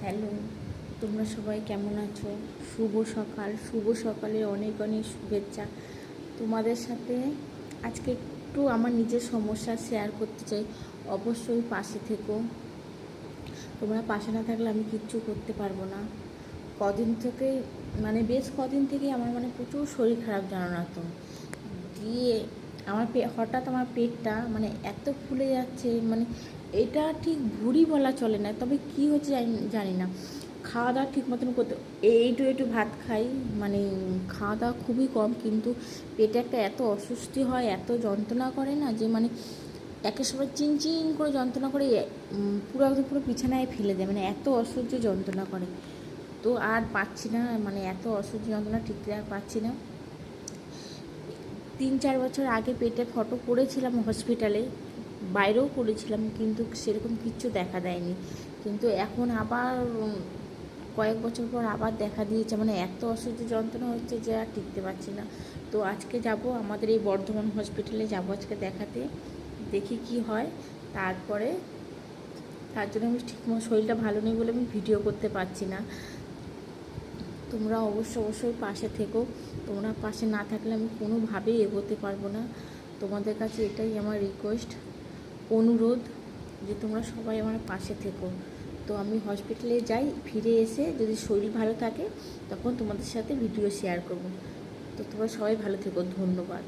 Hello, তোমরা সবাই কেমন আছো? শুভ সকাল, শুভ সকালে অনেক অনেক শুভেচ্ছা। তোমাদের সাথে আজকে একটু আমার নিজের সমস্যা শেয়ার করতে চাই। অবশ্যই পাশে থেকো। তোমরা পাশে না থাকলে আমি কিচ্ছু করতে পারবো না। কদিন থেকে বেশ কদিন থেকেই আমার প্রচুর শরীর খারাপ, জানো না তো। দিয়ে আমার হঠাৎ আমার পেটটা এত ফুলে যাচ্ছে, এটা ঠিক ভুঁড়ি বলা চলে না, তবে কি হচ্ছে জানি না। খাওয়া দাওয়া ঠিক মতন করতে, একটু ভাত খাই, খাওয়া দাওয়া খুবই কম, কিন্তু পেটে একটা এত অস্বস্তি হয়, এত যন্ত্রণা করে না যে একের সময় চিনচিন করে যন্ত্রণা করে, পুরো বিছানায় ফেলে দেয়, এত অসহ্য যন্ত্রণা করে। তো আর পাচ্ছি না, এত অসহ্য যন্ত্রণা টিকতে আর পাচ্ছি না। 3-4 বছর আগে পেটে ফটো করেছিলাম হসপিটালে, বাইরেও করেছিলাম, কিন্তু সেরকম কিচ্ছু দেখা দেয়নি। কিন্তু এখন আবার কয়েক বছর পর আবার দেখা দিয়েছে, এত অসহ্য যন্ত্রণা হচ্ছে যে আর টিকতে পারছি না। তো আজকে যাব আমাদের এই বর্ধমান হসপিটালে, যাব আজকে দেখাতে, দেখি কি হয়। তারপরে তার জন্য আমি ঠিকমতো, শরীরটা ভালো নেই বলে আমি ভিডিও করতে পারছি না। তোমরা অবশ্যই পাশে থেকো। তোমরা পাশে না থাকলে আমি কোনোভাবেই এগোতে পারবো না। তোমাদের কাছে এটাই আমার রিকোয়েস্ট, অনুরোধ, যে তোমরা সবাই আমার পাশে থেকো। তো আমি হসপিটালে যাই, ফিরে এসে যদি শরীর ভালো থাকে তখন তোমাদের সাথে ভিডিও শেয়ার করব। তো তোমরা সবাই ভালো থেকো, ধন্যবাদ।